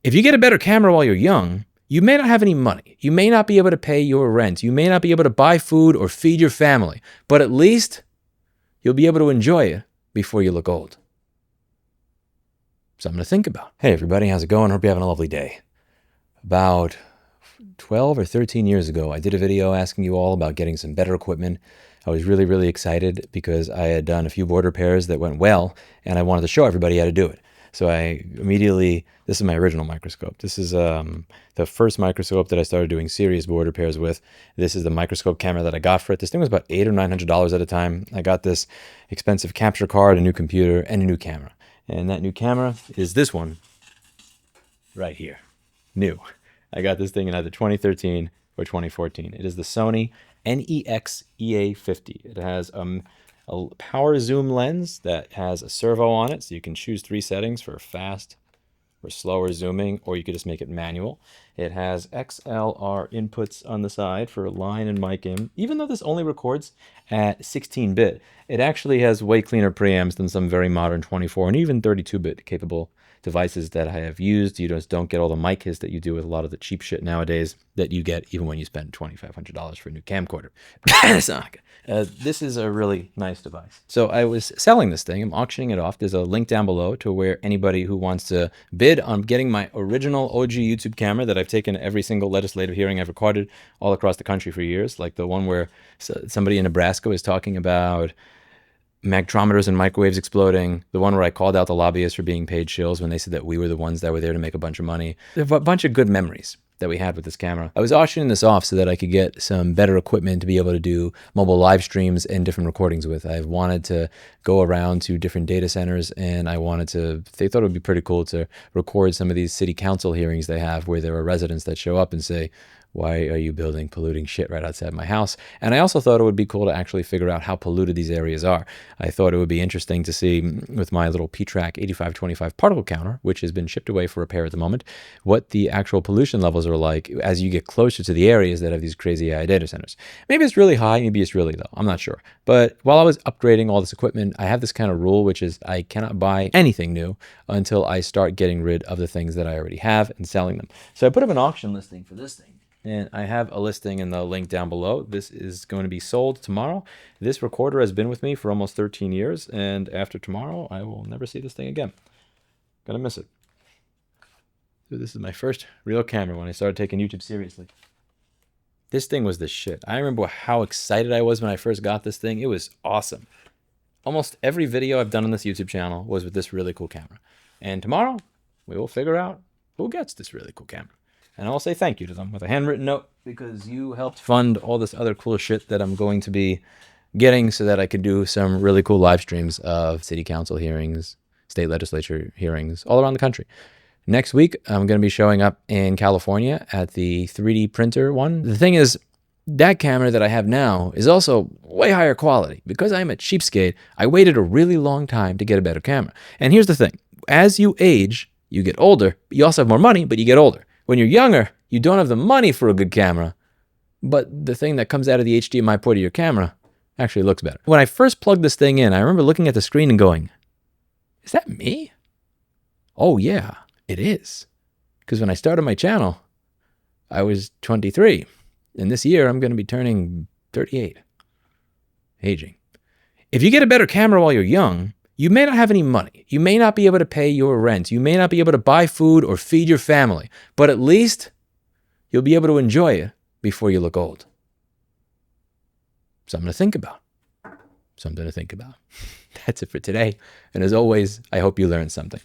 If you get a better camera while you're young, you may not have any money. You may not be able to pay your rent. You may not be able to buy food or feed your family, but at least you'll be able to enjoy it before you look old. Something to think about. Hey everybody, how's it going? Hope you're having a lovely day. About 12 or 13 years ago, I did a video asking you all about getting some better equipment. I was really, really excited because I had done a few board repairs that went well, and I wanted to show everybody how to do it. So I immediately, this is my original microscope. This is the first microscope that I started doing serious board repairs with. This is the microscope camera that I got for it. This thing was about $800 or $900 at a time. I got this expensive capture card, a new computer, and a new camera. And that new camera is this one right here. New. I got this thing in either 2013 or 2014. It is the Sony NEX EA50. It has a power zoom lens that has a servo on it, so you can choose 3 settings for fast or slower zooming, or you could just make it manual. It has XLR inputs on the side for line and mic in. Even though this only records at 16-bit, it actually has way cleaner preamps than some very modern 24 and even 32-bit capable devices that I have used. You just don't get all the mic hiss that you do with a lot of the cheap shit nowadays that you get even when you spend $2,500 for a new camcorder. It's not good. This is a really nice device. So I was selling this thing. I'm auctioning it off. There's a link down below to where anybody who wants to bid on getting my original OG YouTube camera that I've taken every single legislative hearing I've recorded all across the country for years, like the one where somebody in Nebraska was talking about magnetometers and microwaves exploding, the one where I called out the lobbyists for being paid shills when they said that we were the ones that were there to make a bunch of money. There's a bunch of good memories that we had with this camera. I was auctioning this off so that I could get some better equipment to be able to do mobile live streams and different recordings with. I wanted to go around to different data centers, and they thought it would be pretty cool to record some of these city council hearings they have where there are residents that show up and say, why are you building polluting shit right outside my house? And I also thought it would be cool to actually figure out how polluted these areas are. I thought it would be interesting to see with my little P-Track 8525 particle counter, which has been shipped away for repair at the moment, what the actual pollution levels are like as you get closer to the areas that have these crazy AI data centers. Maybe it's really high, maybe it's really low. I'm not sure. But while I was upgrading all this equipment, I have this kind of rule, which is I cannot buy anything new until I start getting rid of the things that I already have and selling them. So I put up an auction listing for this thing. And I have a listing in the link down below. This is going to be sold tomorrow. This recorder has been with me for almost 13 years, and after tomorrow, I will never see this thing again. Gonna miss it. So this is my first real camera when I started taking YouTube seriously. This thing was the shit. I remember how excited I was when I first got this thing. It was awesome. Almost every video I've done on this YouTube channel was with this really cool camera. And tomorrow, we will figure out who gets this really cool camera. And I'll say thank you to them with a handwritten note because you helped fund all this other cool shit that I'm going to be getting so that I could do some really cool live streams of city council hearings, state legislature hearings all around the country. Next week, I'm going to be showing up in California at the 3D printer one. The thing is, that camera that I have now is also way higher quality. Because I'm a cheapskate, I waited a really long time to get a better camera. And here's the thing. As you age, you get older. You also have more money, but you get older. When you're younger, you don't have the money for a good camera, but the thing that comes out of the HDMI port of your camera actually looks better. When I first plugged this thing in, I remember looking at the screen and going, is that me? Oh yeah, it is. Because when I started my channel, I was 23. And this year, I'm going to be turning 38. Aging. If you get a better camera while you're young, you may not have any money. You may not be able to pay your rent. You may not be able to buy food or feed your family. But at least you'll be able to enjoy it before you look old. Something to think about. Something to think about. That's it for today. And as always, I hope you learned something.